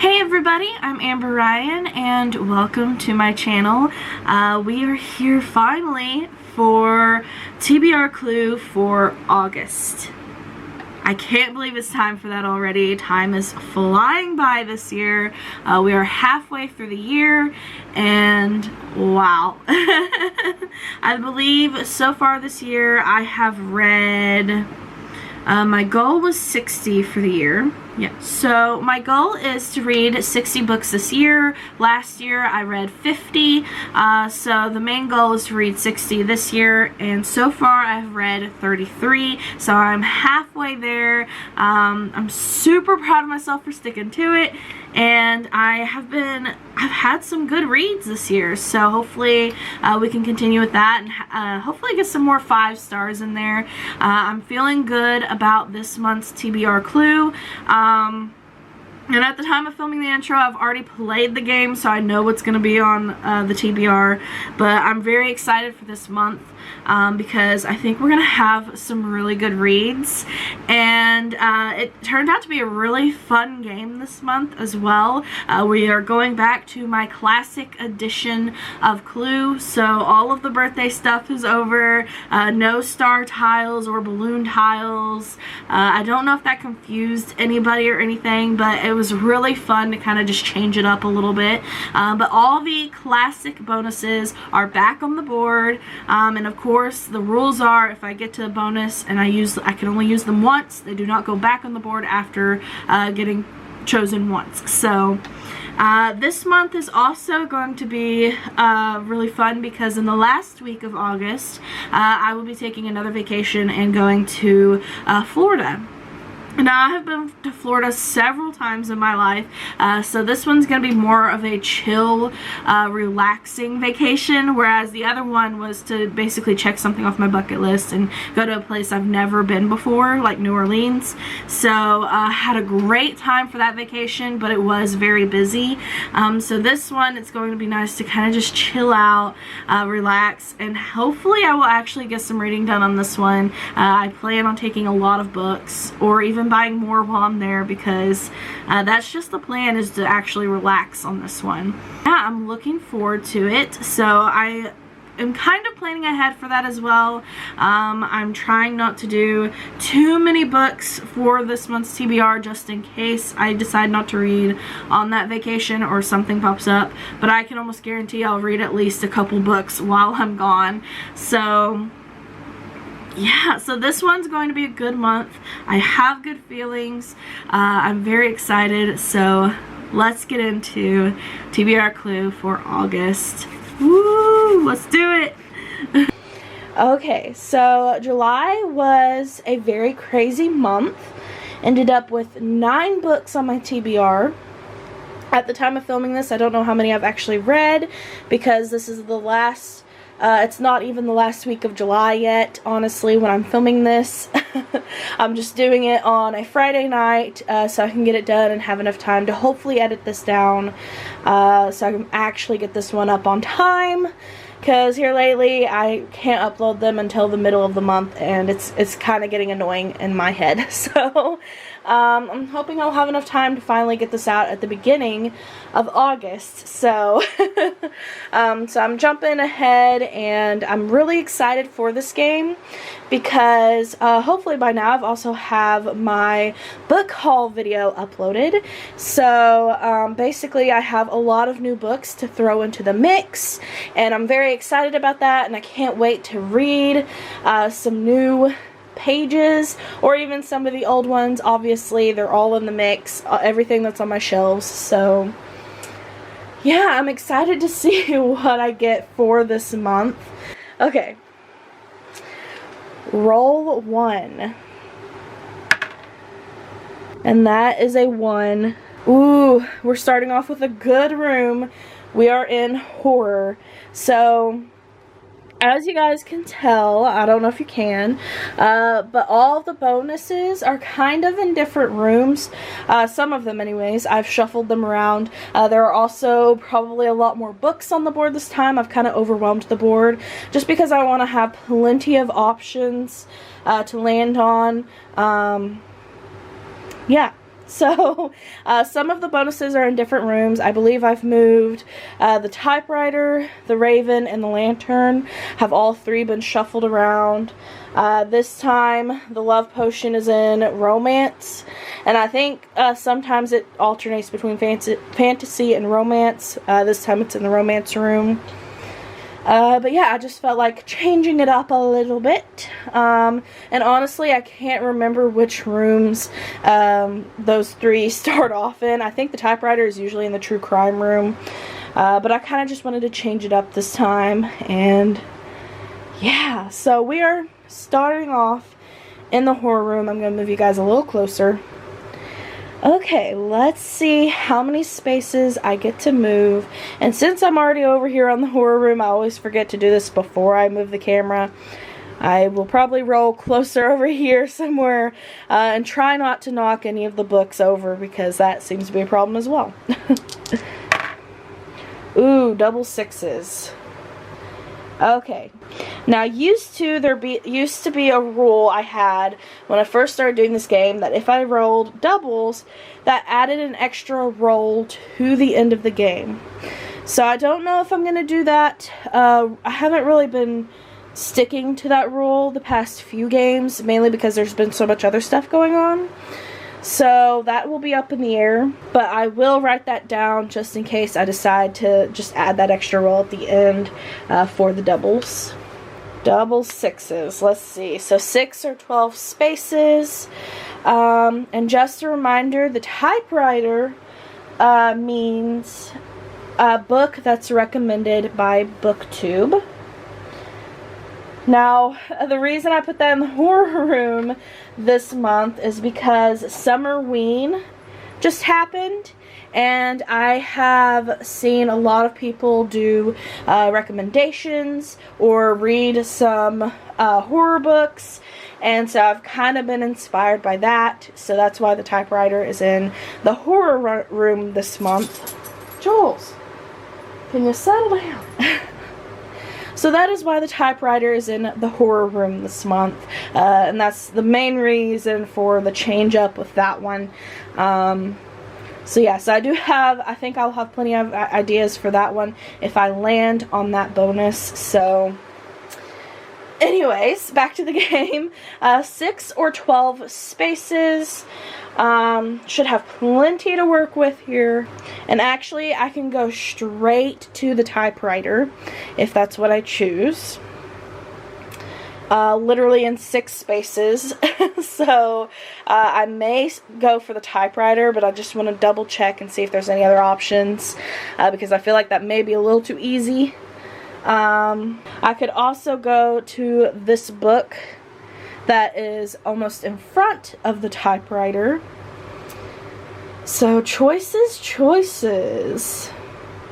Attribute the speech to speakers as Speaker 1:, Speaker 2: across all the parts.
Speaker 1: Hey everybody, I'm Amber Ryan and welcome to my channel. We are here finally for TBR Clue for August. I can't believe it's time for that already. Time is flying by this year. We are halfway through the year and wow. I believe so far this year I have read, my goal was 60 for the year. Yeah, so my goal is to read 60 books this year. Last year I read 50, so the main goal is to read 60 this year, and so far I've read 33, so I'm halfway there. I'm super proud of myself for sticking to it, and I've had some good reads this year, so hopefully we can continue with that and hopefully get some more 5 stars in there. I'm feeling good about this month's TBR Clue. And at the time of filming the intro, I've already played the game, so I know what's going to be on the TBR. But I'm very excited for this month because I think we're going to have some really good reads. And it turned out to be a really fun game this month as well. We are going back to my classic edition of Clue, so all of the birthday stuff is over. No star tiles or balloon tiles. I don't know if that confused anybody or anything, but it was really fun to kind of just change it up a little bit. But all the classic bonuses are back on the board, and of course the rules are if I get to a bonus and I can only use them once, they do not go back on the board after getting chosen once. So this month is also going to be really fun because in the last week of August I will be taking another vacation and going to Florida. Now, I have been to Florida several times in my life, so this one's going to be more of a chill, relaxing vacation, whereas the other one was to basically check something off my bucket list and go to a place I've never been before, like New Orleans. So, I had a great time for that vacation, but it was very busy. So this one, it's going to be nice to kind of just chill out, relax, and hopefully I will actually get some reading done on this one. I plan on taking a lot of books, or even buying more while I'm there, because that's just the plan, is to actually relax on this one. Yeah, I'm looking forward to it, so I am kind of planning ahead for that as well. I'm trying not to do too many books for this month's TBR just in case I decide not to read on that vacation or something pops up, but I can almost guarantee I'll read at least a couple books while I'm gone. So yeah, so this one's going to be a good month. I have good feelings. I'm very excited. So let's get into TBR Clue for August. Woo! Let's do it! Okay, so July was a very crazy month. Ended up with 9 books on my TBR. At the time of filming this, I don't know how many I've actually read because this is the last... it's not even the last week of July yet, honestly, when I'm filming this. I'm just doing it on a Friday night so I can get it done and have enough time to hopefully edit this down so I can actually get this one up on time. Because here lately, I can't upload them until the middle of the month, and it's kind of getting annoying in my head. So, I'm hoping I'll have enough time to finally get this out at the beginning of August. So, so I'm jumping ahead, and I'm really excited for this game because hopefully by now I've also have my book haul video uploaded. So, basically I have a lot of new books to throw into the mix, and I'm very excited about that, and I can't wait to read some new pages or even some of the old ones. Obviously they're all in the mix, everything that's on my shelves. So yeah, I'm excited to see what I get for this month. Okay, roll 1, and that is a 1. Ooh, we're starting off with a good room. We are in horror. So, as you guys can tell, I don't know if you can, but all the bonuses are kind of in different rooms. Some of them anyways. I've shuffled them around. There are also probably a lot more books on the board this time. I've kind of overwhelmed the board just because I want to have plenty of options to land on. Yeah. So some of the bonuses are in different rooms. I believe I've moved the typewriter, the raven, and the lantern have all three been shuffled around. This time the love potion is in romance, and I think sometimes it alternates between fantasy and romance. This time it's in the romance room. But yeah, I just felt like changing it up a little bit. And honestly, I can't remember which rooms those three start off in. I think the typewriter is usually in the true crime room. But I kind of just wanted to change it up this time. And yeah, so we are starting off in the horror room. I'm going to move you guys a little closer. Okay, let's see how many spaces I get to move. And since I'm already over here on the horror room, I always forget to do this before I move the camera. I will probably roll closer over here somewhere and try not to knock any of the books over, because that seems to be a problem as well. Ooh, double sixes. Okay, now used to be a rule I had when I first started doing this game that if I rolled doubles, that added an extra roll to the end of the game. So I don't know if I'm going to do that. I haven't really been sticking to that rule the past few games, mainly because there's been so much other stuff going on. So that will be up in the air, but I will write that down just in case I decide to just add that extra roll at the end for the doubles. Double sixes, let's see, so 6 or 12 spaces, and just a reminder, the typewriter means a book that's recommended by BookTube. Now, the reason I put that in the horror room this month is because Summerween just happened, and I have seen a lot of people do recommendations or read some horror books, and so I've kind of been inspired by that, so that's why the typewriter is in the horror room this month. Jules, can you settle down? So that is why the typewriter is in the horror room this month, and that's the main reason for the change up with that one. So yeah, so I think I'll have plenty of ideas for that one if I land on that bonus. So anyways, back to the game. 6 or 12 spaces. Should have plenty to work with here. And actually, I can go straight to the typewriter if that's what I choose. Literally in 6 spaces. So, I may go for the typewriter, but I just want to double check and see if there's any other options. Because I feel like that may be a little too easy. I could also go to this book that is almost in front of the typewriter. So choices.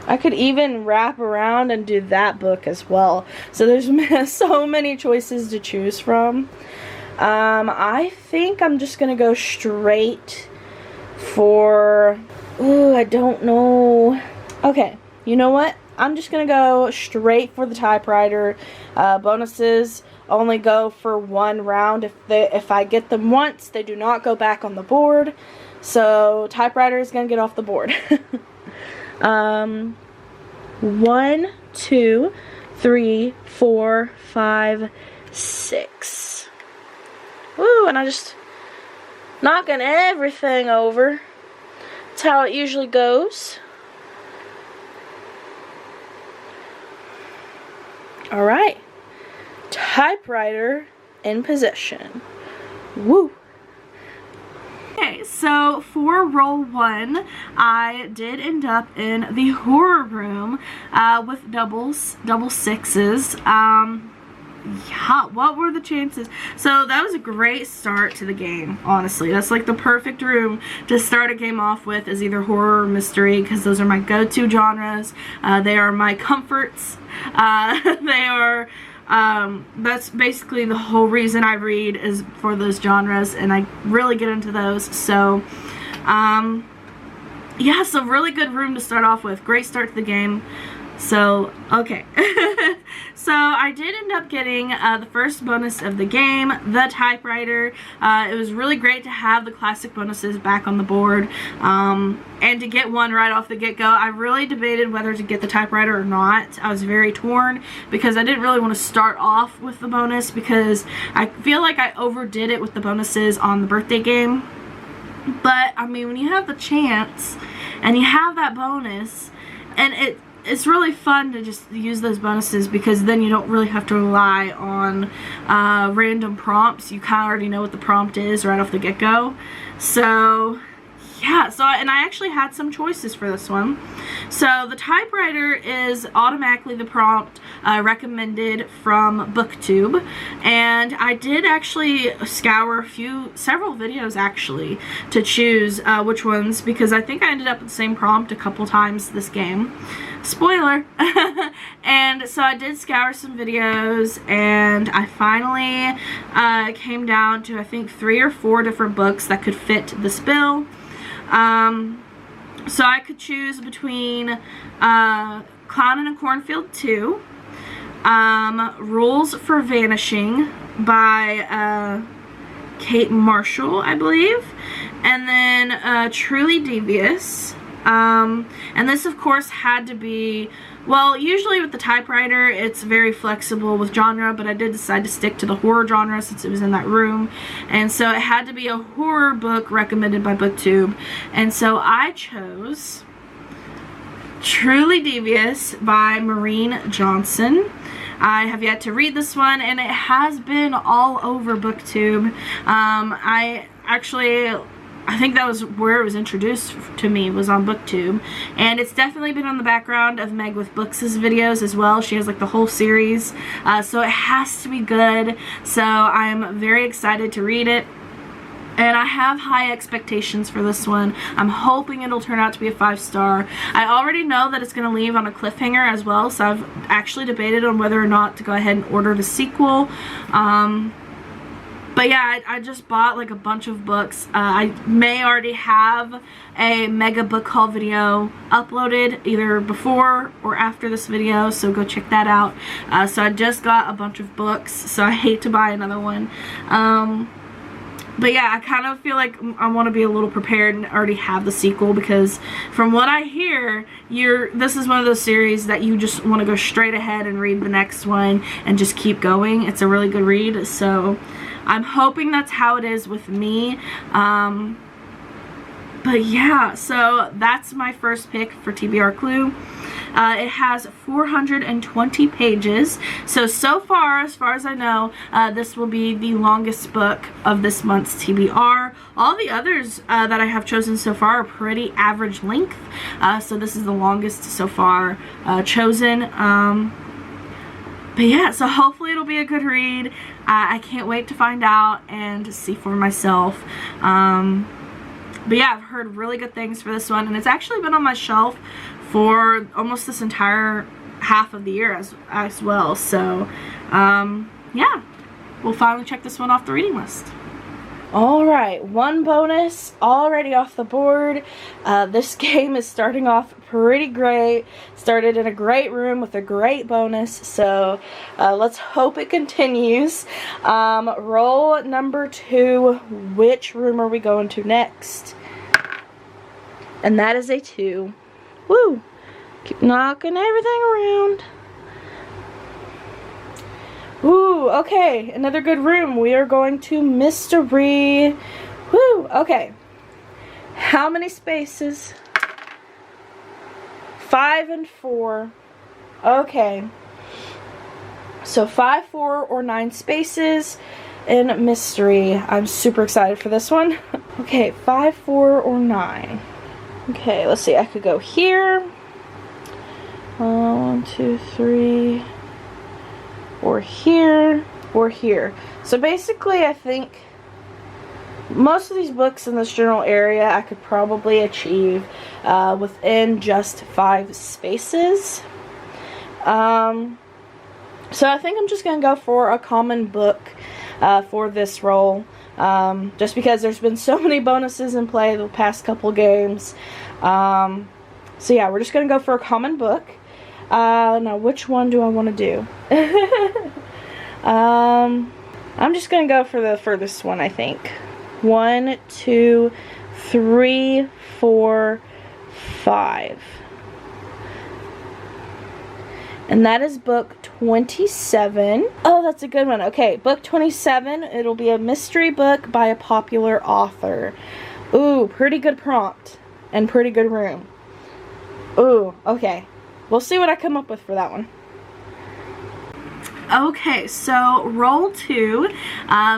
Speaker 1: I could even wrap around and do that book as well. So there's so many choices to choose from. I think I'm just gonna go straight for, ooh, I don't know. Okay, you know what? I'm just gonna go straight for the typewriter. Bonuses only go for 1 round. If I get them once, they do not go back on the board. So typewriter is gonna get off the board. 1, 2, 3, 4, 5, 6. Woo! And I just knocking everything over. That's how it usually goes. Alright, typewriter in position. Woo! Okay, so for roll 1, I did end up in the horror room with double sixes. Yeah, what were the chances? So that was a great start to the game, honestly. That's like the perfect room to start a game off with, is either horror or mystery, because those are my go-to genres. They are my comforts. They are, that's basically the whole reason I read, is for those genres, and I really get into those. So, yeah, so really good room to start off with. Great start to the game. So, okay. So I did end up getting the first bonus of the game, the typewriter. It was really great to have the classic bonuses back on the board, and to get one right off the get-go. I really debated whether to get the typewriter or not. I was very torn because I didn't really want to start off with the bonus because I feel like I overdid it with the bonuses on the birthday game. But, I mean, when you have the chance and you have that bonus, and it's really fun to just use those bonuses because then you don't really have to rely on random prompts. You kind of already know what the prompt is right off the get-go. So, yeah, and I actually had some choices for this one. So the typewriter is automatically the prompt recommended from BookTube, and I did actually scour several videos actually to choose which ones, because I think I ended up with the same prompt a couple times this game. Spoiler. And so I did scour some videos, and I finally came down to I think 3 or 4 different books that could fit this bill. So I could choose between Clown in a Cornfield 2, Rules for Vanishing by Kate Marshall, I believe, and then Truly Devious. And this of course had to be, well, usually with the typewriter it's very flexible with genre, but I did decide to stick to the horror genre since it was in that room, and so it had to be a horror book recommended by BookTube, and so I chose Truly Devious by Maureen Johnson. I have yet to read this one, and it has been all over BookTube. I think that was where it was introduced to me, was on BookTube, and it's definitely been on the background of Meg with Books' videos as well. She has like the whole series, so it has to be good. So I'm very excited to read it, and I have high expectations for this one. I'm hoping it'll turn out to be a 5-star. I already know that it's going to leave on a cliffhanger as well, so I've actually debated on whether or not to go ahead and order the sequel. But yeah, I just bought like a bunch of books. I may already have a mega book haul video uploaded either before or after this video, so go check that out. So I just got a bunch of books, so I hate to buy another one. But yeah, I kind of feel like I want to be a little prepared and already have the sequel, because from what I hear, this is one of those series that you just want to go straight ahead and read the next one and just keep going. It's a really good read, so I'm hoping that's how it is with me. But yeah, so that's my first pick for TBR Clue. It has 420 pages. So far, as far as I know, this will be the longest book of this month's TBR. All the others that I have chosen so far are pretty average length. So this is the longest so far chosen. But yeah, so hopefully it'll be a good read. I can't wait to find out and see for myself. But yeah, I've heard really good things for this one, and it's actually been on my shelf for almost this entire half of the year as well. So yeah, we'll finally check this one off the reading list. Alright, one bonus already off the board. This game is starting off pretty great. Started in a great room with a great bonus, so let's hope it continues. Roll number 2. Which room are we going to next? And that is a 2. Woo! Keep knocking everything around. Ooh, okay, another good room. We are going to mystery. Woo, okay. How many spaces? 5 and 4. Okay. So 5, 4, or 9 spaces in mystery. I'm super excited for this one. Okay, 5, 4, or 9. Okay, let's see. I could go here. 1, 2, 3. Or here, or here. So basically, I think most of these books in this general area I could probably achieve within just 5 spaces. So I think I'm just going to go for a common book for this roll. Just because there's been so many bonuses in play the past couple games. So yeah, we're just going to go for a common book. Now which one do I want to do? I'm just gonna go for the furthest one, I think. 1, 2, 3, 4, 5. And that is book 27. Oh, that's a good one. Okay, book 27. It'll be a mystery book by a popular author. Ooh, pretty good prompt. And pretty good room. Ooh, okay. We'll see what I come up with for that one. Okay, so roll 2,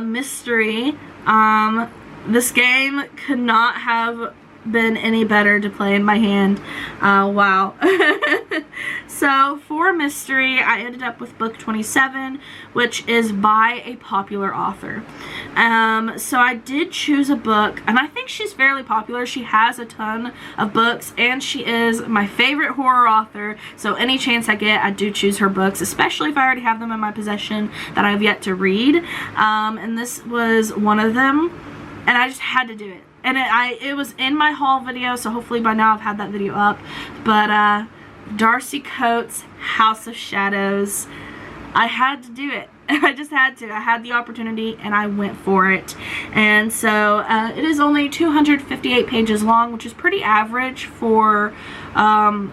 Speaker 1: mystery. This game could not have been any better to play in my hand. Wow. So for mystery, I ended up with book 27, which is by a popular author. So I did choose a book, and I think she's fairly popular. She has a ton of books, and she is my favorite horror author, so any chance I get, I do choose her books, especially if I already have them in my possession that I have yet to read. And this was one of them, and I just had to do it. And it was in my haul video, so hopefully by now I've had that video up. But Darcy Coates' House of Shadows. I had to do it. I just had to. I had the opportunity and I went for it. And so it is only 258 pages long, which is pretty average for,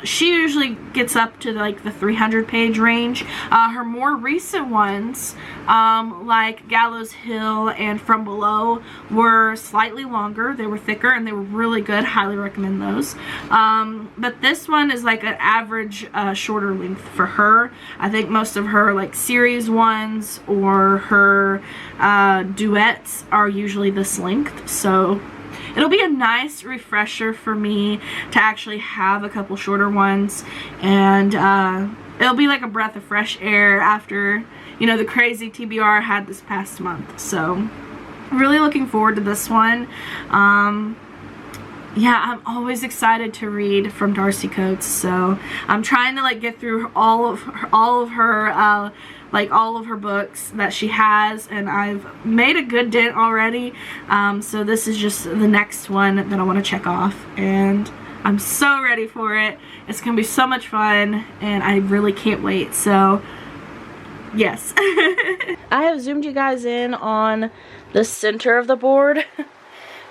Speaker 1: she usually gets up to like the 300 page range. Her more recent ones, like Gallows Hill and From Below, were slightly longer. They were thicker and they were really good. Highly recommend those. But this one is like an average shorter length for her. I think most of her like series ones or her duets are usually this length, so it'll be a nice refresher for me to actually have a couple shorter ones, and it'll be like a breath of fresh air after, you know, the crazy TBR I had this past month. So really looking forward to this one. Yeah, I'm always excited to read from Darcy Coates, so I'm trying to like get through all of her books that she has, and I've made a good dent already. So this is just the next one that I want to check off, and I'm so ready for it. It's gonna be so much fun, and I really can't wait. So yes. I have zoomed you guys in on the center of the board.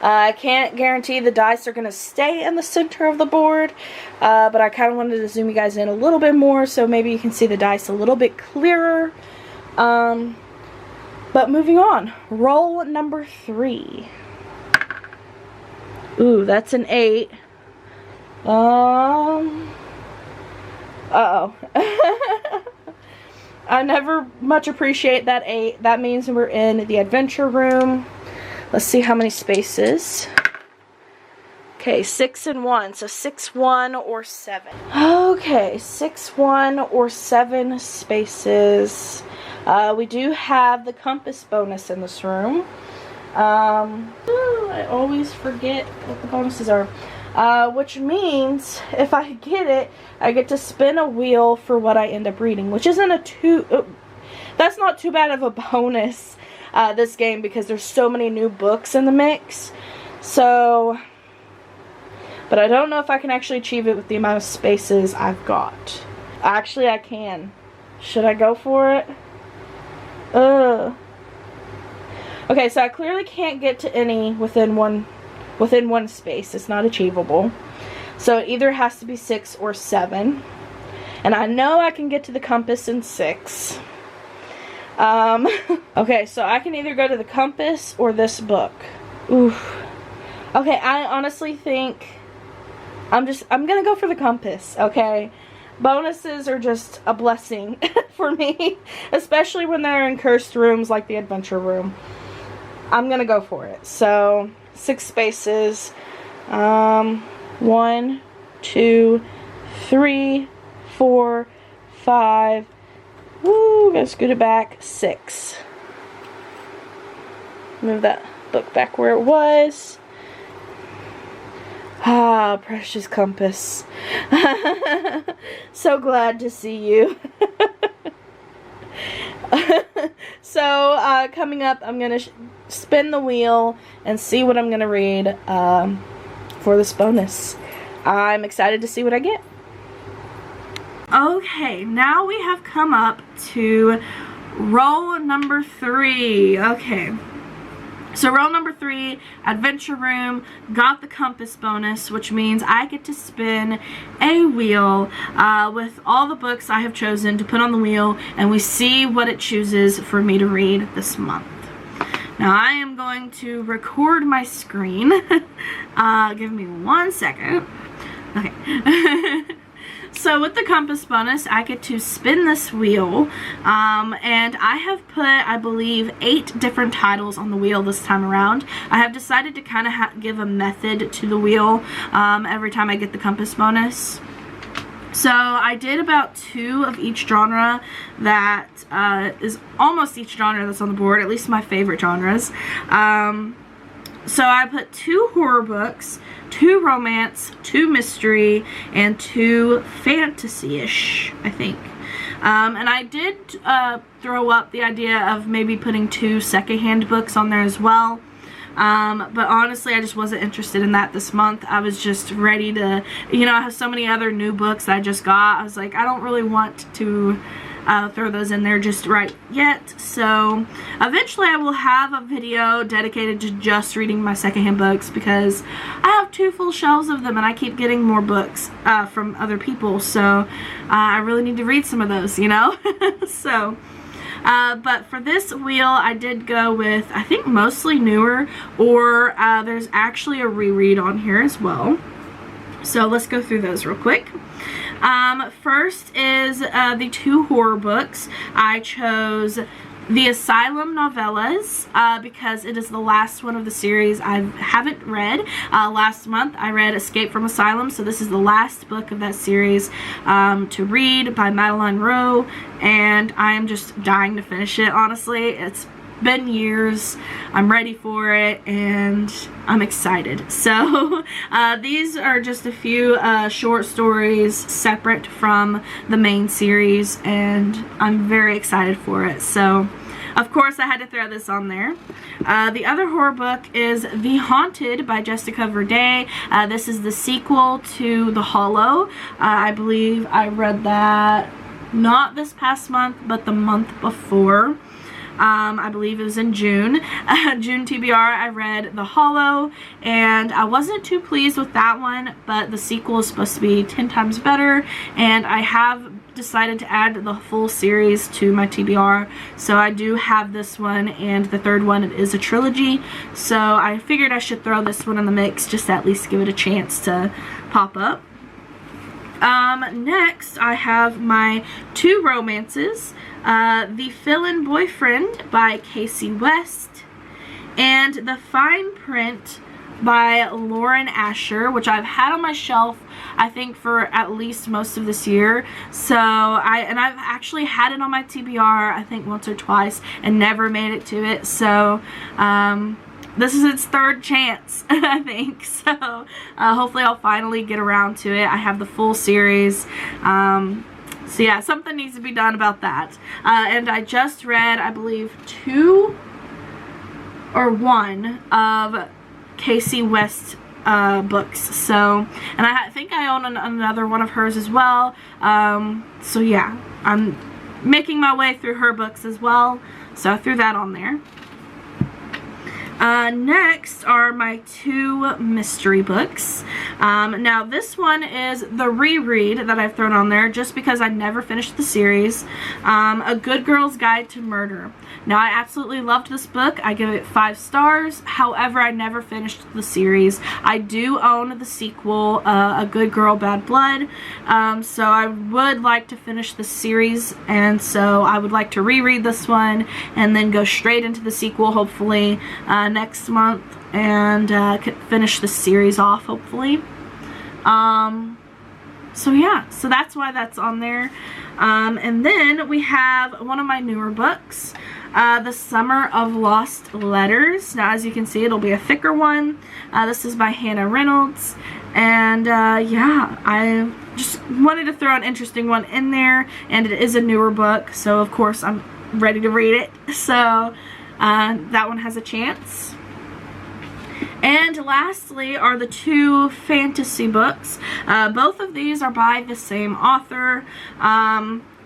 Speaker 1: I can't guarantee the dice are going to stay in the center of the board, but I kind of wanted to zoom you guys in a little bit more so maybe you can see the dice a little bit clearer. But moving on, roll number 3. Ooh, that's an 8. Uh-oh. I never much appreciate that 8. That means we're in the adventure room. Let's see how many spaces. Okay, 6 and 1. So 6, 1, or 7. Okay, 6, 1, or 7 spaces. We do have the compass bonus in this room. I always forget what the bonuses are. Which means if I get it, I get to spin a wheel for what I end up reading, which isn't that's not too bad of a bonus. This game, because there's so many new books in the mix. So, but I don't know if I can actually achieve it with the amount of spaces I've got. Actually, I can. Should I go for it? Okay, so I clearly can't get to any within one space. It's not achievable. So it either has to be 6 or 7. And I know I can get to the compass in 6. Okay, so I can either go to the compass or this book. Oof. Okay, I honestly think I'm gonna go for the compass, okay? Bonuses are just a blessing for me, especially when they're in cursed rooms like the adventure room. I'm gonna go for it. So 6 spaces. 1, 2, 3, 4, 5. Woo, gotta scoot it back. 6. Move that book back where it was. Ah, precious compass. So glad to see you. So, coming up, I'm gonna spin the wheel and see what I'm gonna read for this bonus. I'm excited to see what I get. Okay, now we have come up to roll number 3. Okay. So roll number 3, Adventure Room, got the compass bonus, which means I get to spin a wheel with all the books I have chosen to put on the wheel, and we see what it chooses for me to read this month. Now I am going to record my screen. Give me 1 second. Okay. So with the compass bonus, I get to spin this wheel, and I have put, I believe, 8 different titles on the wheel this time around. I have decided to kind of give a method to the wheel every time I get the compass bonus. So I did about 2 of each genre that is almost each genre that's on the board, at least my favorite genres. So I put 2 horror books, 2 romance, 2 mystery, and 2 fantasy-ish, I think. And I did throw up the idea of maybe putting 2 secondhand books on there as well. But honestly, I just wasn't interested in that this month. I was just ready to, you know, I have so many other new books that I just got. I was like, I don't really want to throw those in there just right yet. So eventually I will have a video dedicated to just reading my secondhand books, because I have 2 full shelves of them and I keep getting more books from other people. So I really need to read some of those, you know. So but for this wheel, I did go with, I think, mostly newer, or there's actually a reread on here as well. So let's go through those real quick. First is the 2 horror books. I chose the Asylum novellas because it is the last one of the series I haven't read. Last month I read Escape from Asylum, so this is the last book of that series to read, by Madeline Rowe, and I am just dying to finish it, honestly. It's been years, I'm ready for it, and I'm excited. So these are just a few short stories separate from the main series, and I'm very excited for it. So of course I had to throw this on there. The other horror book is The Haunted by Jessica Verde. This is the sequel to The Hollow. I believe I read that not this past month, but the month before. I believe it was in June. June TBR, I read The Hollow, and I wasn't too pleased with that one, but the sequel is supposed to be 10 times better, and I have decided to add the full series to my TBR, so I do have this one and the third one. It is a trilogy, so I figured I should throw this one in the mix, just to at least give it a chance to pop up. Next, I have my 2 romances, The Fill-In Boyfriend by Casey West, and The Fine Print by Lauren Asher, which I've had on my shelf, I think, for at least most of this year. So I've actually had it on my TBR, I think, once or twice, and never made it to it. So this is its 3rd chance, I think. So hopefully I'll finally get around to it. I have the full series. So yeah, something needs to be done about that. And I just read, I believe, 2 or 1 of Casey West books. So, and I think I own another one of hers as well. So yeah, I'm making my way through her books as well. So I threw that on there. Next are my 2 mystery books. Now this one is the reread that I've thrown on there just because I never finished the series. A Good Girl's Guide to Murder. Now I absolutely loved this book. I give it 5 stars. However, I never finished the series. I do own the sequel, A Good Girl, Bad Blood. So I would like to finish the series, and so I would like to reread this one and then go straight into the sequel, hopefully next month, and finish the series off, hopefully. So yeah, so that's why that's on there. And then we have one of my newer books, The Summer of Lost Letters. Now as you can see, it'll be a thicker one. This is by Hannah Reynolds, and yeah, I just wanted to throw an interesting one in there, and it is a newer book, so of course I'm ready to read it. So that one has a chance. And lastly are the 2 fantasy books. Both of these are by the same author,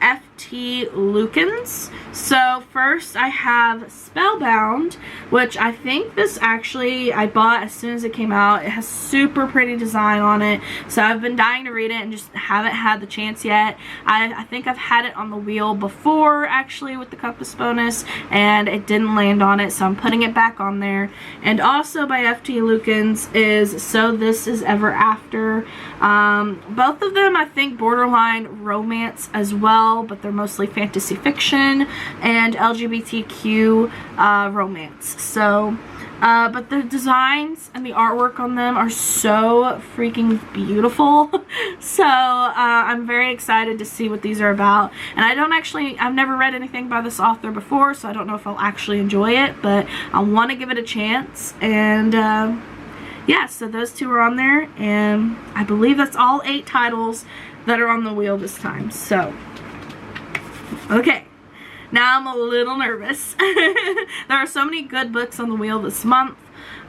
Speaker 1: F.T. Lukens. So first I have Spellbound, which I think this actually I bought as soon as it came out. It has super pretty design on it, so I've been dying to read it and just haven't had the chance yet. I think I've had it on the wheel before actually with the Compass bonus, and it didn't land on it, so I'm putting it back on there. And also by F.T. Lukens is So This Is Ever After. Both of them I think borderline romance as well, but they're mostly fantasy fiction and LGBTQ romance. So, but the designs and the artwork on them are so freaking beautiful. So, I'm very excited to see what these are about. And I've never read anything by this author before, so I don't know if I'll actually enjoy it, but I want to give it a chance. And, yeah, so those 2 are on there, and I believe that's all 8 titles that are on the wheel this time. So, okay, now I'm a little nervous. There are so many good books on the wheel this month.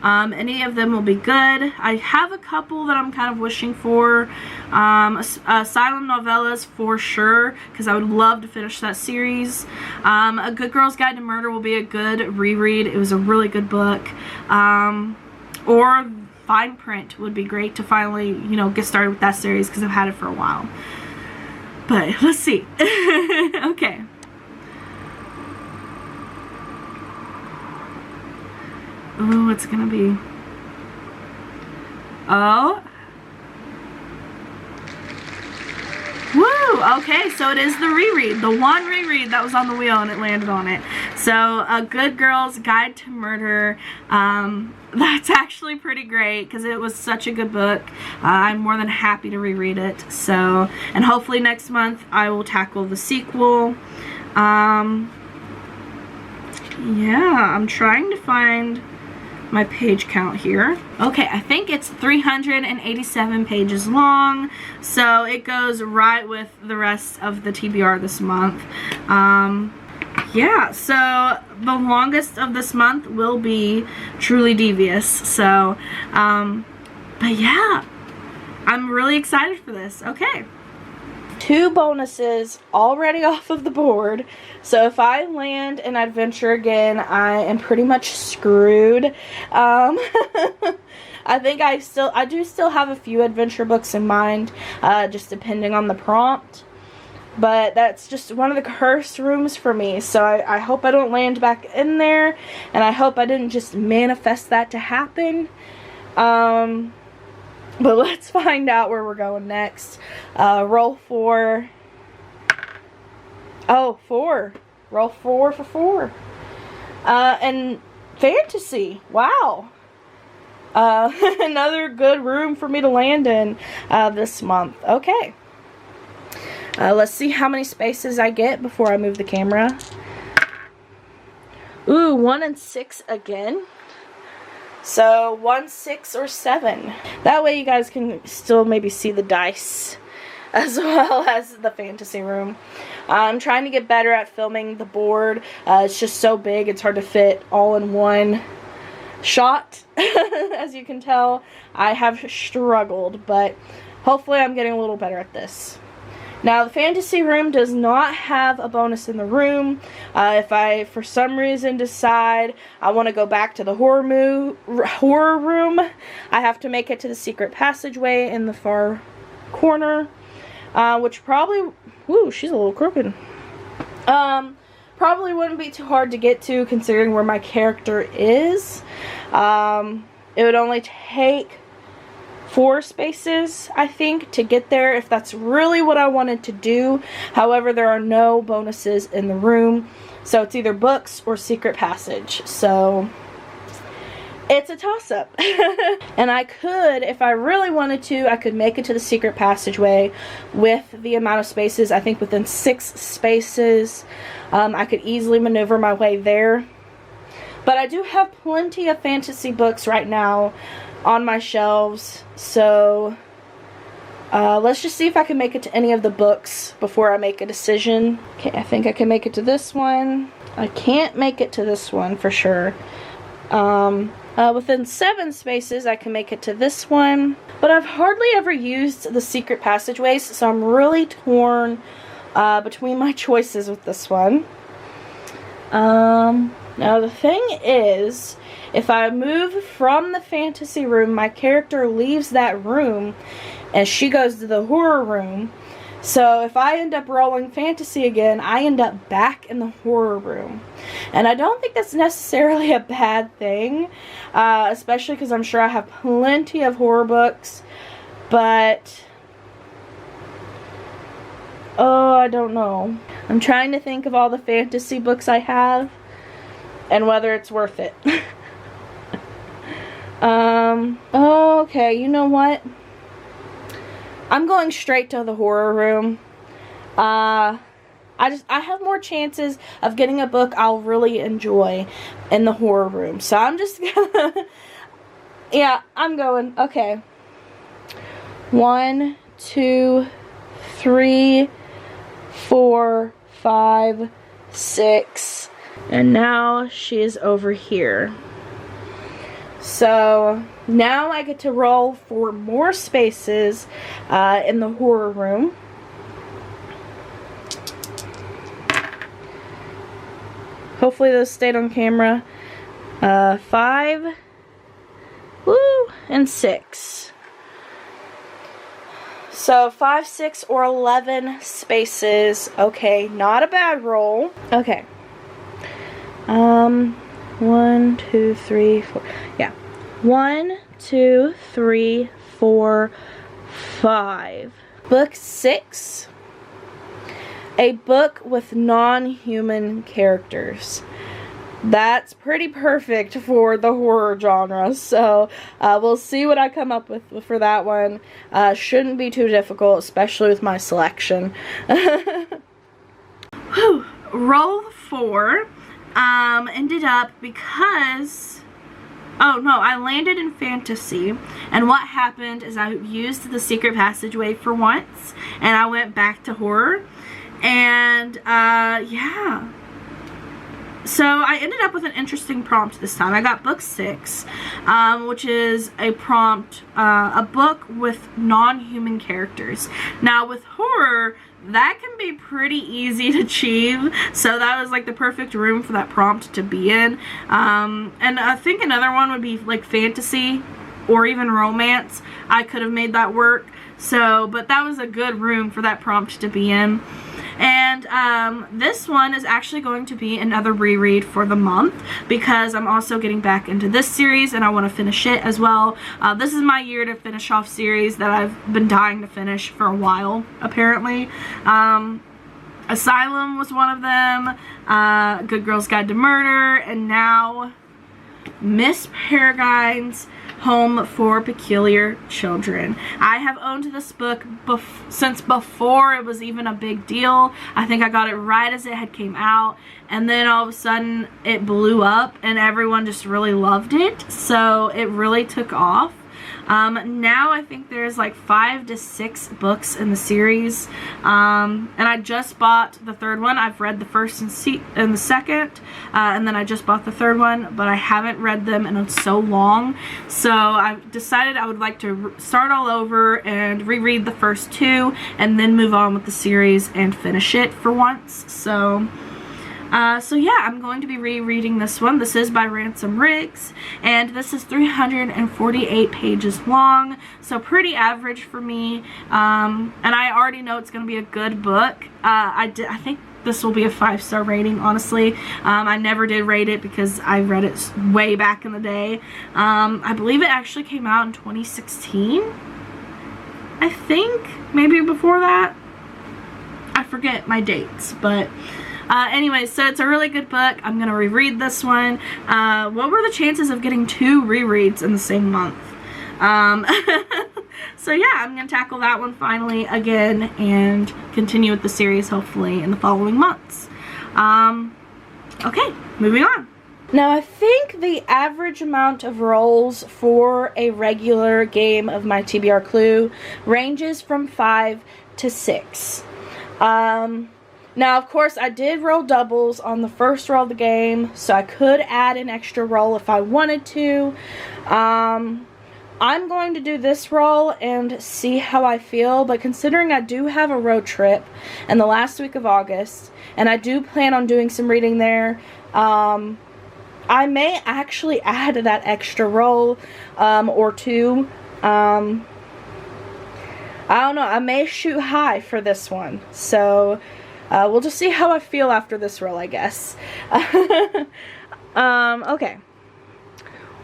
Speaker 1: Any of them will be good. I have a couple that I'm kind of wishing for. Asylum Novellas for sure, because I would love to finish that series. A Good Girl's Guide to Murder will be a good reread. It was a really good book. Or Fine Print would be great to finally, you know, get started with that series, because I've had it for a while. But let's see. Okay. Ooh, what's it gonna be? Oh. Woo! Okay, so it is the reread. The one reread that was on the wheel and it landed on it. So, A Good Girl's Guide to Murder. That's actually pretty great because it was such a good book. I'm more than happy to reread it. So, and hopefully next month I will tackle the sequel. Yeah, I'm trying to find my page count here. Okay, I think it's 387 pages long, so it goes right with the rest of the TBR this month. Yeah, so the longest of this month will be Truly Devious. So, but yeah, I'm really excited for this. Okay. 2 bonuses already off of the board, so if I land an adventure again, I am pretty much screwed. I think I do still have a few adventure books in mind, just depending on the prompt, but that's just one of the cursed rooms for me, so I hope I don't land back in there, and I hope I didn't just manifest that to happen. But let's find out where we're going next. Roll 4. Oh, 4. Roll 4 for 4. And fantasy. Wow. Another good room for me to land in this month. Okay. Let's see how many spaces I get before I move the camera. Ooh, 1 and 6 again. So 1, 6, or 7. That way you guys can still maybe see the dice as well as the fantasy room. I'm trying to get better at filming the board. It's just so big, it's hard to fit all in one shot. As you can tell, I have struggled, but hopefully I'm getting a little better at this. Now, the fantasy room does not have a bonus in the room. If I, for some reason, decide I want to go back to the horror room, I have to make it to the secret passageway in the far corner, which probably, whoo, she's a little crooked. Probably wouldn't be too hard to get to, considering where my character is. It would only take 4 spaces, I think, to get there if that's really what I wanted to do. However, there are no bonuses in the room, so it's either books or secret passage. So it's a toss-up. And I could, if I really wanted to, I could make it to the secret passageway with the amount of spaces. I think within 6 spaces, I could easily maneuver my way there. But I do have plenty of fantasy books right now on my shelves, so let's just see if I can make it to any of the books before I make a decision. Okay, I think I can make it to this one. I can't make it to this one for sure. Within 7 spaces, I can make it to this one. But I've hardly ever used the secret passageways, so I'm really torn between my choices with this one. Now the thing is, if I move from the fantasy room, my character leaves that room and she goes to the horror room. So if I end up rolling fantasy again, I end up back in the horror room. And I don't think that's necessarily a bad thing, especially because I'm sure I have plenty of horror books. But, oh, I don't know. I'm trying to think of all the fantasy books I have and whether it's worth it. Okay, you know what? I'm going straight to the horror room. I have more chances of getting a book I'll really enjoy in the horror room. So I'm just gonna, yeah, I'm going. Okay. 1, 2, 3, 4, 5, 6. And now she is over here. So now I get to roll for more spaces in the horror room. Hopefully those stayed on camera. 5, woo, and 6. So 5, 6, or 11 spaces. Okay, not a bad roll. Okay. 1, 2, 3, 4. Yeah. 1, 2, 3, 4, 5. Book 6. A book with non-human characters. That's pretty perfect for the horror genre. So we'll see what I come up with for that one. Shouldn't be too difficult, especially with my selection. Whew. Roll 4. Ended up because, oh no, I landed in fantasy, and what happened is I used the secret passageway for once, and I went back to horror, and, yeah. So I ended up with an interesting prompt this time. I got book 6, which is a prompt, a book with non-human characters. Now with horror, that can be pretty easy to achieve, so that was like the perfect room for that prompt to be in. And I think another one would be like fantasy or even romance. I could have made that work. So, but that was a good room for that prompt to be in. And this one is actually going to be another reread for the month because I'm also getting back into this series and I want to finish it as well. This is my year to finish off series that I've been dying to finish for a while, apparently. Asylum was one of them, Good Girl's Guide to Murder, and now Miss Peregrine's Home for Peculiar Children. I have owned this book since before it was even a big deal. I think I got it right as it had came out, and then all of a sudden it blew up and everyone just really loved it, so it really took off. Now I think there's like 5 to 6 books in the series, and I just bought the 3rd one. I've read the 1st and the 2nd, and then I just bought the 3rd one, but I haven't read them in so long, so I decided I would like to start all over and reread the first 2 and then move on with the series and finish it for once. So yeah, I'm going to be rereading this one. This is by Ransom Riggs, and this is 348 pages long, so pretty average for me, and I already know it's going to be a good book. I think this will be a 5-star rating, honestly. I never did rate it because I read it way back in the day. I believe it actually came out in 2016, I think, maybe before that. I forget my dates, but anyway, so it's a really good book. I'm going to reread this one. What were the chances of getting 2 rereads in the same month? So yeah, I'm going to tackle that one finally again and continue with the series hopefully in the following months. Okay, moving on. Now I think the average amount of rolls for a regular game of my TBR Clue ranges from 5 to 6. Now, of course, I did roll doubles on the first roll of the game, so I could add an extra roll if I wanted to. I'm going to do this roll and see how I feel, but considering I do have a road trip in the last week of August, and I do plan on doing some reading there, I may actually add that extra roll or two. I don't know. I may shoot high for this one, so we'll just see how I feel after this roll, I guess. Okay.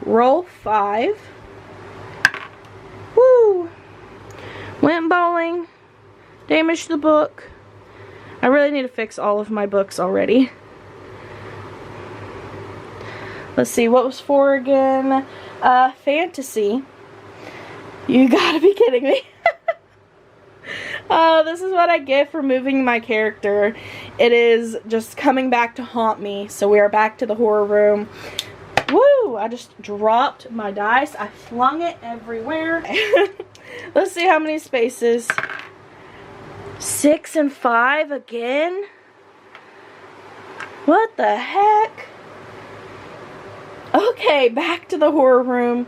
Speaker 1: Roll 5. Woo! Went bowling. Damaged the book. I really need to fix all of my books already. Let's see, what was 4 again? Fantasy. You gotta be kidding me. This is what I get for moving my character. It is just coming back to haunt me. So we are back to the horror room. Woo! I just dropped my dice. I flung it everywhere. Let's see how many spaces. 6 and 5 again? What the heck? Okay, back to the horror room.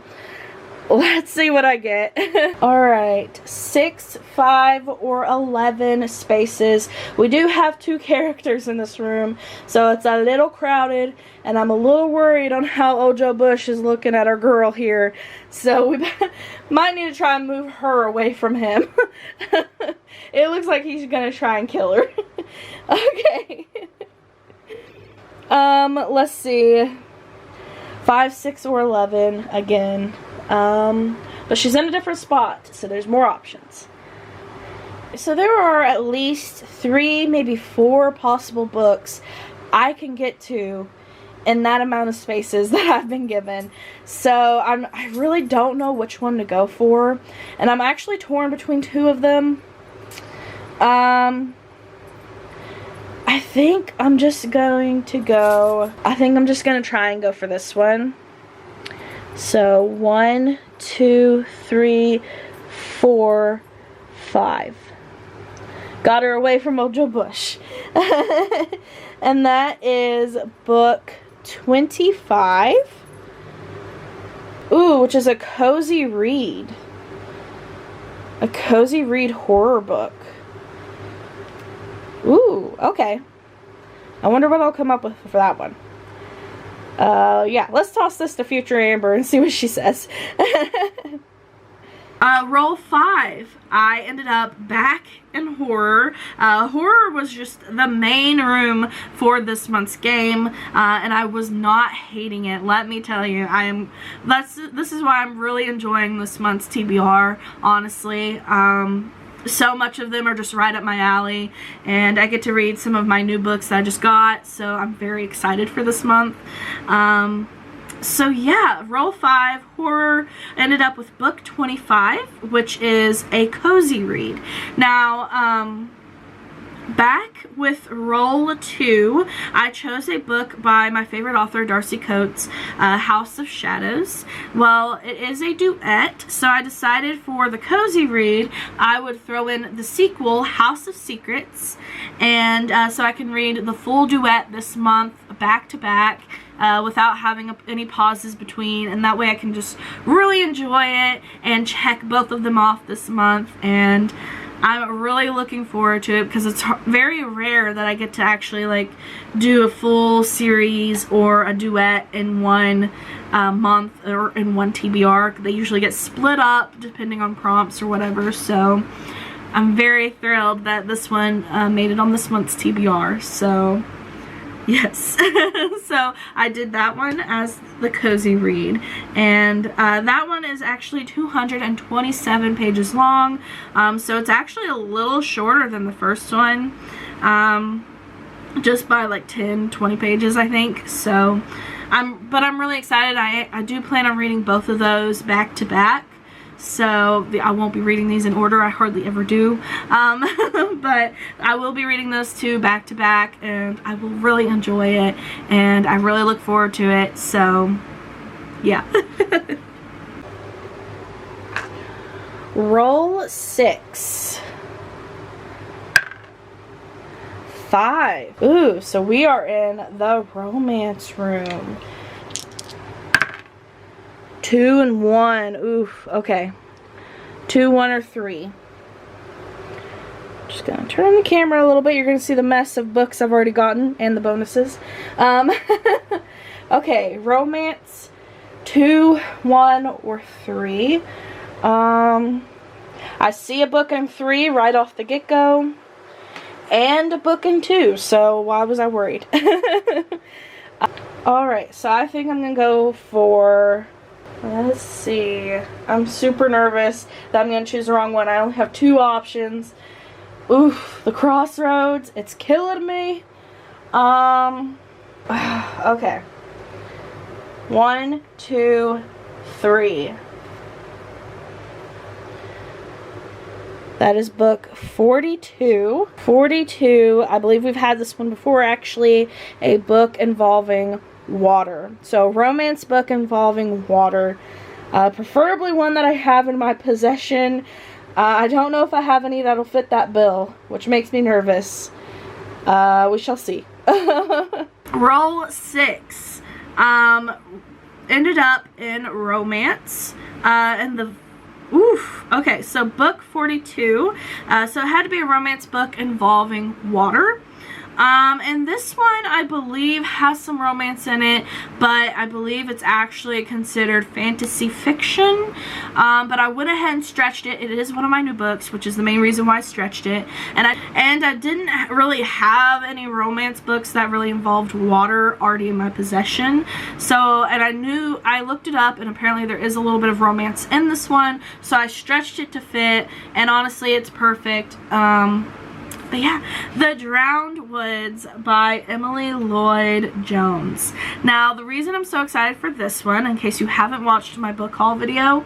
Speaker 1: Let's see what I get. Alright, 6, 5, or 11 spaces. We do have 2 characters in this room, so it's a little crowded, and I'm a little worried on how old Joe Bush is looking at our girl here. So we might need to try and move her away from him. It looks like he's gonna try and kill her. Okay. Let's see. 5, 6, or 11 again. But she's in a different spot, so there's more options. So there are at least 3, maybe 4 possible books I can get to in that amount of spaces that I've been given. So I really don't know which one to go for, and I'm actually torn between 2 of them. I think I'm just going to try and go for this one. So 1, 2, 3, 4, 5. Got her away from old Joe Bush. And that is book 25. Ooh, which is a cozy read. A cozy read horror book. Ooh, okay. I wonder what I'll come up with for that one. Yeah, let's toss this to future Amber and see what she says. Roll 5. I ended up back in horror. Horror was just the main room for this month's game, and I was not hating it. Let me tell you, this is why I'm really enjoying this month's TBR, honestly. So much of them are just right up my alley, and I get to read some of my new books that I just got, so I'm very excited for this month. So yeah, roll 5, horror, ended up with book 25, which is a cozy read. Now, back with roll 2, I chose a book by my favorite author, Darcy Coates, House of Shadows. Well, it is a duet, so I decided for the cozy read, I would throw in the sequel, House of Secrets, and so I can read the full duet this month, back to back, without having any pauses between, and that way I can just really enjoy it and check both of them off this month. And I'm really looking forward to it because it's very rare that I get to actually like do a full series or a duet in one month or in one TBR. They usually get split up depending on prompts or whatever, so I'm very thrilled that this one made it on this month's TBR. So yes. So I did that one as the cozy read, and that one is actually 227 pages long, so it's actually a little shorter than the first one, just by like 10-20 pages I think. So I'm really excited. I do plan on reading both of those back to back. So I won't be reading these in order. I hardly ever do. But I will be reading those 2 back to back, and I will really enjoy it, and I really look forward to it. So yeah. Roll 6. 5. Ooh, so we are in the romance room. 2 and 1. Oof, okay. 2, 1, or 3. Just gonna turn on the camera a little bit. You're gonna see the mess of books I've already gotten and the bonuses. Okay, romance, 2, 1, or 3. I see a book in 3 right off the get-go, and a book in 2, so why was I worried? Alright, so I think I'm gonna go for, let's see, I'm super nervous that I'm gonna choose the wrong one. I only have 2 options. Oof, the crossroads, it's killing me. Okay. 1, 2, 3. That is book 42. 42, I believe we've had this one before actually, a book involving water. So, romance book involving water. Preferably one that I have in my possession. I don't know if I have any that'll fit that bill, which makes me nervous. We shall see. Roll 6. Ended up in romance. And the okay, so book 42. So it had to be a romance book involving water. And this one, I believe, has some romance in it, but I believe it's actually considered fantasy fiction. But I went ahead and stretched it. It is one of my new books, which is the main reason why I stretched it. And I didn't really have any romance books that really involved water already in my possession. So, and I looked it up, and apparently there is a little bit of romance in this one. So I stretched it to fit, and honestly, it's perfect. But yeah, The Drowned Woods by Emily Lloyd Jones. Now, the reason I'm so excited for this one, in case you haven't watched my book haul video,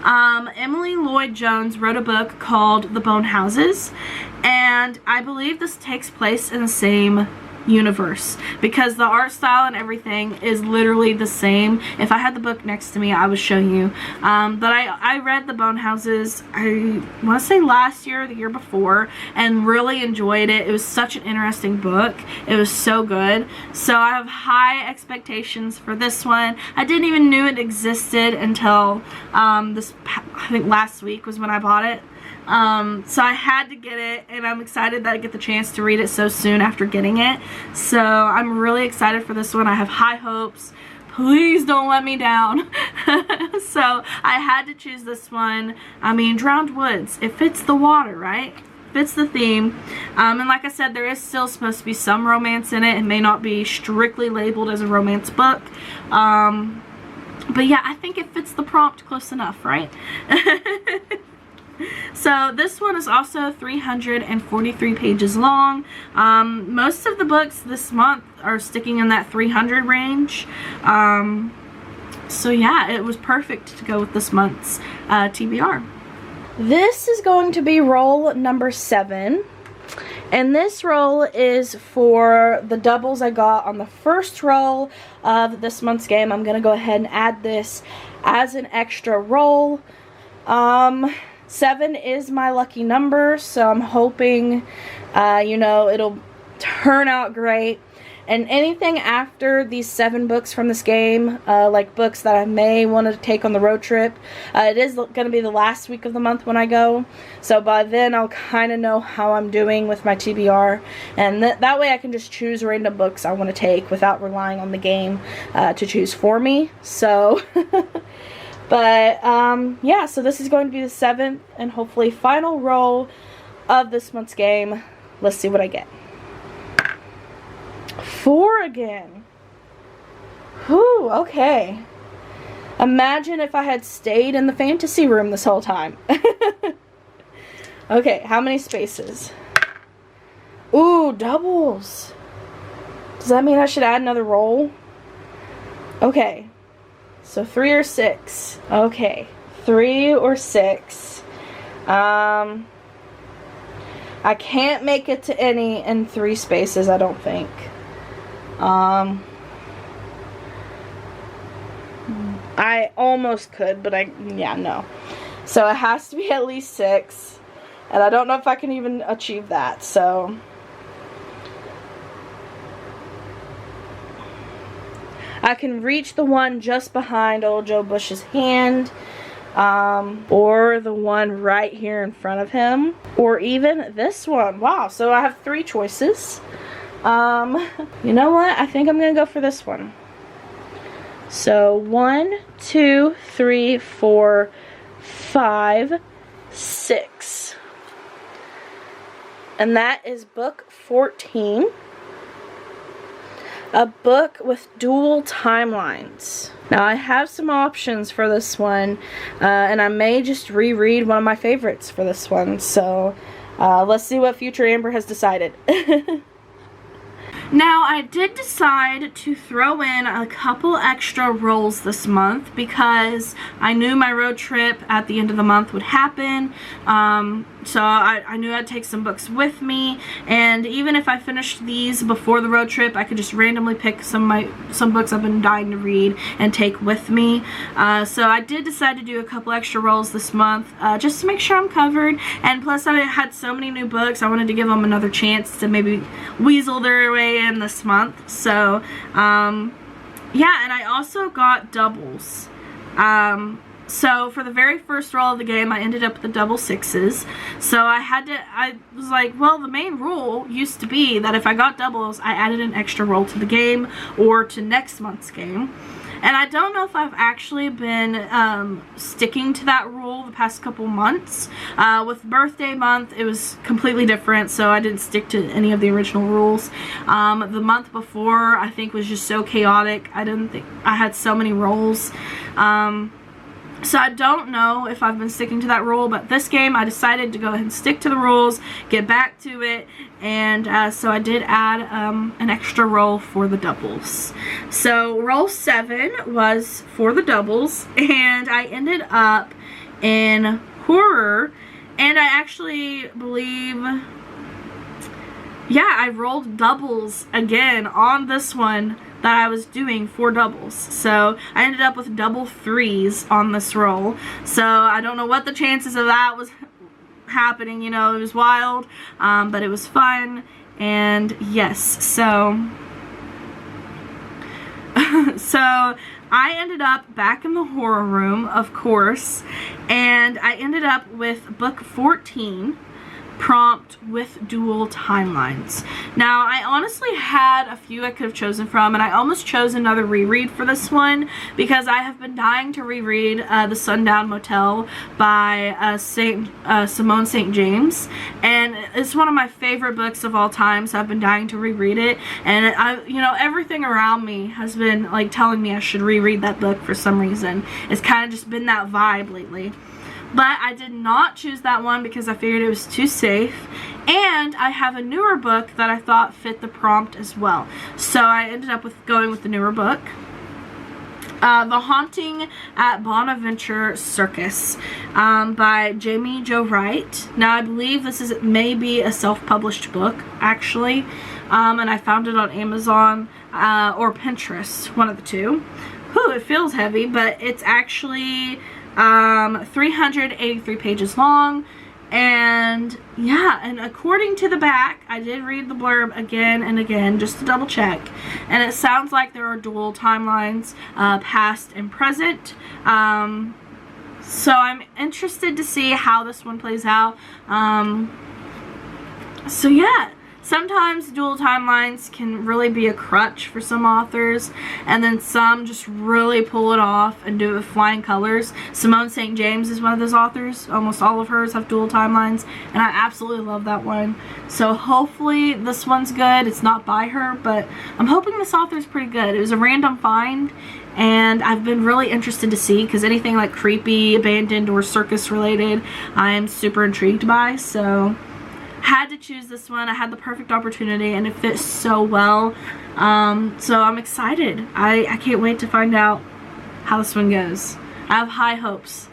Speaker 1: Emily Lloyd Jones wrote a book called The Bone Houses, and I believe this takes place in the same universe because the art style and everything is literally the same. If I had the book next to me, I would show you. But I read The Bone Houses, I want to say last year or the year before, and really enjoyed it. It was such an interesting book. It was so good. So I have high expectations for this one. I didn't even knew it existed until I think last week was when I bought it. So I had to get it, and I'm excited that I get the chance to read it so soon after getting it. So I'm really excited for this one. I have high hopes. Please don't let me down. So I had to choose this one. I mean, Drowned Woods, it fits the water, right? Fits the theme. And like I said, there is still supposed to be some romance in it. It may not be strictly labeled as a romance book. But yeah, I think it fits the prompt close enough, right? So this one is also 343 pages long. Most of the books this month are sticking in that 300 range. So yeah, it was perfect to go with this month's TBR. This is going to be roll number 7. And this roll is for the doubles I got on the first roll of this month's game. I'm going to go ahead and add this as an extra roll. 7 is my lucky number, so I'm hoping, you know, it'll turn out great. And anything after these 7 books from this game, like books that I may want to take on the road trip, it is going to be the last week of the month when I go. So by then I'll kind of know how I'm doing with my TBR. And that way I can just choose random books I want to take without relying on the game to choose for me. So... But, yeah, so this is going to be the 7th and hopefully final roll of this month's game. Let's see what I get. 4 again. Whew, okay. Imagine if I had stayed in the fantasy room this whole time. Okay, how many spaces? Ooh, doubles. Does that mean I should add another roll? Okay. So 3 or 6. Okay, 3 or 6. I can't make it to any in 3 spaces, I don't think. I almost could, but yeah, no. So it has to be at least 6. And I don't know if I can even achieve that, so... I can reach the one just behind old Joe Bush's hand, or the one right here in front of him, or even this one. Wow, so I have 3 choices. You know what? I think I'm gonna go for this one. So 1, 2, 3, 4, 5, 6. And that is book 14. A book with dual timelines. Now I have some options for this one, and I may just reread one of my favorites for this one. So let's see what future Amber has decided. Now, I did decide to throw in a couple extra rolls this month because I knew my road trip at the end of the month would happen. So I knew I'd take some books with me, and even if I finished these before the road trip, I could just randomly pick some books I've been dying to read and take with me. So I did decide to do a couple extra rolls this month just to make sure I'm covered, and plus I had so many new books, I wanted to give them another chance to maybe weasel their way in this month. So yeah, and I also got doubles. So for the very first roll of the game, I ended up with the double 6s. So I was like, well, the main rule used to be that if I got doubles, I added an extra roll to the game or to next month's game. And I don't know if I've actually been sticking to that rule the past couple months. With birthday month, it was completely different, so I didn't stick to any of the original rules. The month before, I think, was just so chaotic. I didn't think I had so many rolls. So I don't know if I've been sticking to that rule, but this game I decided to go ahead and stick to the rules, get back to it, and so I did add an extra roll for the doubles. So roll 7 was for the doubles, and I ended up in horror, and I actually believe, yeah, I rolled doubles again on this one that I was doing 4 doubles. So I ended up with double 3s on this roll. So I don't know what the chances of that was happening, you know, it was wild, but it was fun. And yes, so so I ended up back in the horror room, of course, and I ended up with book 14, Prompt with Dual Timelines. Now, I honestly had a few I could have chosen from, and I almost chose another reread for this one because I have been dying to reread The Sundown Motel by Simone St. James, and it's one of my favorite books of all time, so I've been dying to reread it, and you know, everything around me has been like telling me I should reread that book for some reason. It's kind of just been that vibe lately. But I did not choose that one because I figured it was too safe. And I have a newer book that I thought fit the prompt as well. So I ended up going with the newer book. The Haunting at Bonaventure Circus by Jamie Jo Wright. Now I believe this is maybe a self-published book, actually. And I found it on Amazon or Pinterest, one of the two. Whew, it feels heavy, but it's actually 383 pages long, and yeah, and according to the back, I did read the blurb again and again just to double check, and it sounds like there are dual timelines, past and present, so I'm interested to see how this one plays out. So yeah, sometimes dual timelines can really be a crutch for some authors, and then some just really pull it off and do it with flying colors. Simone St. James is one of those authors. Almost all of hers have dual timelines, and I absolutely love that one. So hopefully this one's good. It's not by her, but I'm hoping this author's pretty good. It was a random find, and I've been really interested to see, because anything like creepy, abandoned, or circus related, I am super intrigued by, so had to choose this one. I had the perfect opportunity, and it fits so well. So I'm excited. I can't wait to find out how this one goes. I have high hopes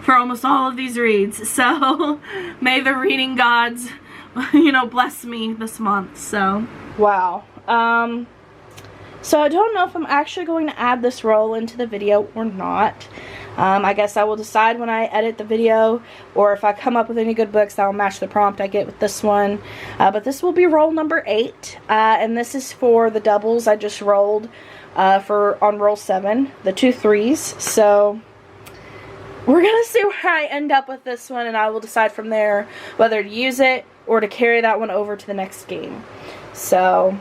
Speaker 1: for almost all of these reads. So may the reading gods, you know, bless me this month. So wow. So I don't know if I'm actually going to add this roll into the video or not. I guess I will decide when I edit the video, or if I come up with any good books that will match the prompt I get with this one. But this will be roll number 8, and this is for the doubles I just rolled on roll 7, the 2 3s. So we're gonna see where I end up with this one, and I will decide from there whether to use it or to carry that one over to the next game. So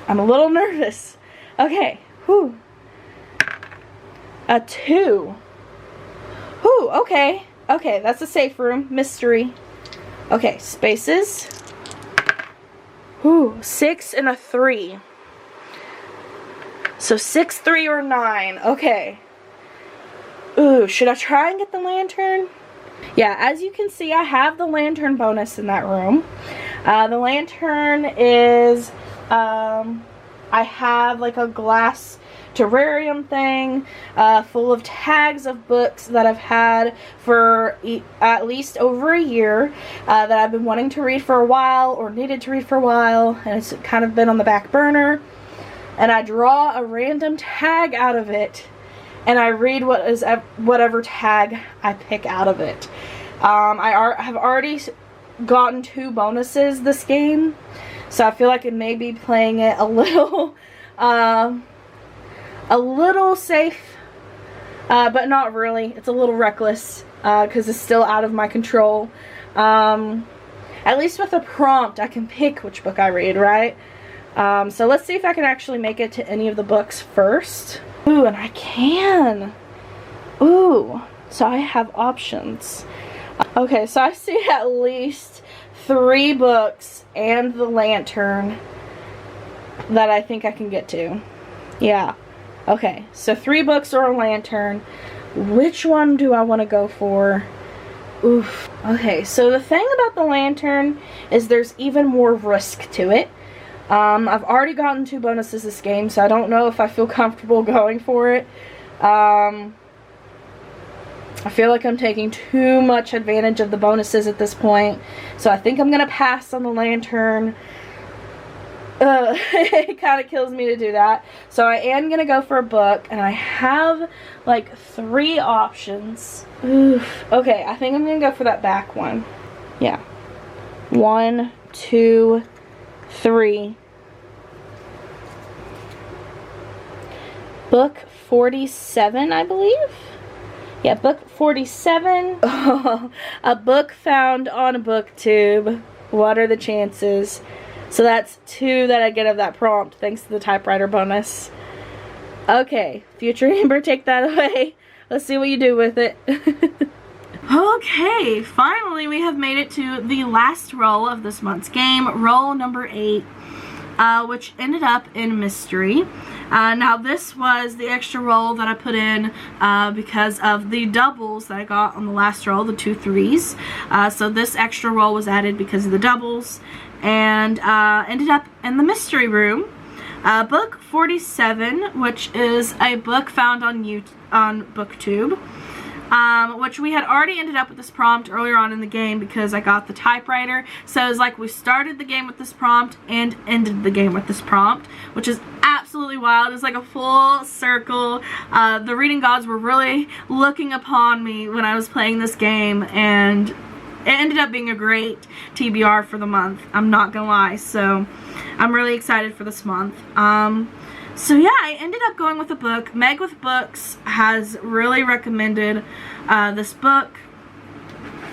Speaker 1: I'm a little nervous. Okay, whew. A 2. Whew, okay. Okay, that's a safe room. Mystery. Okay, spaces. Whew, 6 and a 3. So 6, 3, or 9. Okay. Ooh, should I try and get the lantern? Yeah, as you can see, I have the lantern bonus in that room. The lantern is, I have like a glass terrarium thing full of tags of books that I've had for at least over a year that I've been wanting to read for a while, or needed to read for a while, and it's kind of been on the back burner. And I draw a random tag out of it, and I read whatever tag I pick out of it. I have already gotten 2 bonuses this game, so I feel like it may be playing it a little safe, but not really. It's a little reckless because it's still out of my control. At least with a prompt, I can pick which book I read, right? So let's see if I can actually make it to any of the books first. Ooh, and I can. Ooh, so I have options. Okay, so I see at least 3 books and the lantern that I think I can get to. Yeah. Okay, so 3 books or a lantern. Which one do I want to go for? Oof. Okay, so the thing about the lantern is there's even more risk to it. I've already gotten 2 bonuses this game, so I don't know if I feel comfortable going for it. I feel like I'm taking too much advantage of the bonuses at this point, so I think I'm going to pass on the lantern. It kind of kills me to do that. So I am going to go for a book, and I have like 3 options. Oof. Okay, I think I'm going to go for that back one. Yeah. 1, 2, 3. Book 47, I believe. Yeah, book 47. A book found on a booktube. What are the chances? So that's 2 that I get of that prompt, thanks to the typewriter bonus. Okay, future Amber, take that away. Let's see what you do with it. Okay, finally we have made it to the last roll of this month's game, roll number 8, which ended up in mystery. Now this was the extra roll that I put in because of the doubles that I got on the last roll, the 2 3s. So this extra roll was added because of the doubles, and ended up in the mystery room. Book 47, which is a book found on BookTube, which we had already ended up with this prompt earlier on in the game because I got the typewriter. So it was like we started the game with this prompt and ended the game with this prompt, which is absolutely wild. It's like a full circle. The reading gods were really looking upon me when I was playing this game, and it ended up being a great TBR for the month. I'm not gonna lie. So I'm really excited for this month. So yeah, I ended up going with a book. Meg with Books has really recommended this book,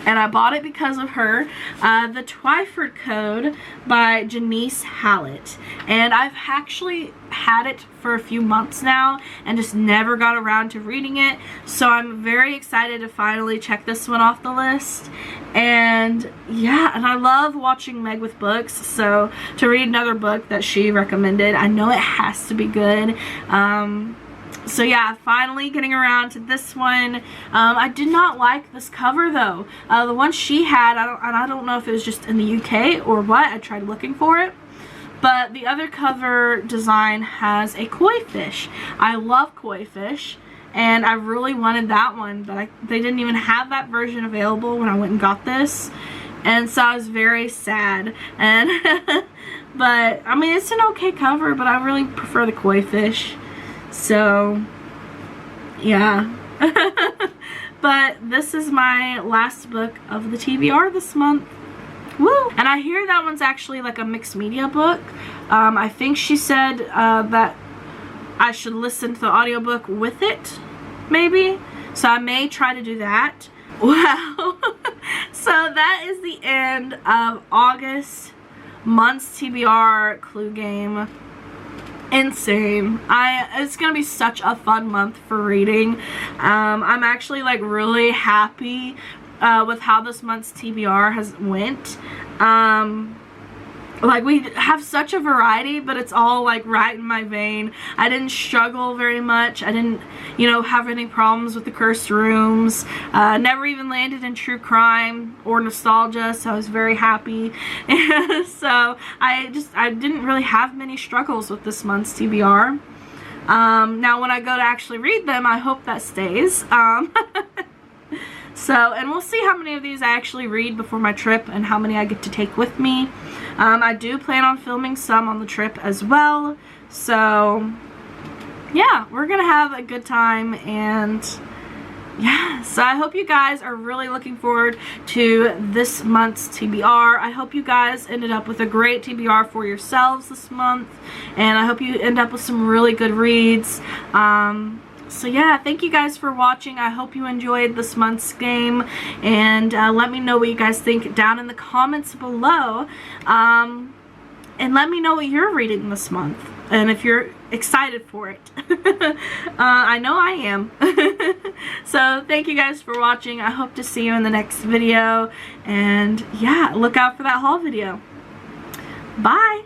Speaker 1: and I bought it because of her. The Twyford Code by Janice Hallett. And I've actually had it for a few months now and just never got around to reading it. So I'm very excited to finally check this one off the list. And yeah, and I love watching Meg with Books, so to read another book that she recommended, I know it has to be good. So yeah, finally getting around to this one. I did not like this cover though. The one she had, I don't know if it was just in the UK or what. I tried looking for it. But the other cover design has a koi fish. I love koi fish, and I really wanted that one, but they didn't even have that version available when I went and got this. And so I was very sad. And but I mean, it's an okay cover, but I really prefer the koi fish. So yeah. But this is my last book of the TBR this month. Woo! And I hear that one's actually like a mixed media book. I think she said that I should listen to the audiobook with it, maybe. So I may try to do that. Wow. So that is the end of August month's TBR Clue game. Insane. It's gonna be such a fun month for reading. I'm actually like really happy with how this month's TBR has went. Like, we have such a variety, but it's all like right in my vein. I didn't struggle very much. I didn't, you know, have any problems with the cursed rooms. Never even landed in true crime or nostalgia, so I was very happy. So I didn't really have many struggles with this month's TBR. Now when I go to actually read them, I hope that stays. So, and we'll see how many of these I actually read before my trip and how many I get to take with me. I do plan on filming some on the trip as well. So, yeah, we're going to have a good time, and yeah, so I hope you guys are really looking forward to this month's TBR. I hope you guys ended up with a great TBR for yourselves this month, and I hope you end up with some really good reads. So yeah, thank you guys for watching. I hope you enjoyed this month's game, and let me know what you guys think down in the comments below, and let me know what you're reading this month and if you're excited for it. I know I am. So thank you guys for watching. I hope to see you in the next video, and yeah, look out for that haul video. Bye.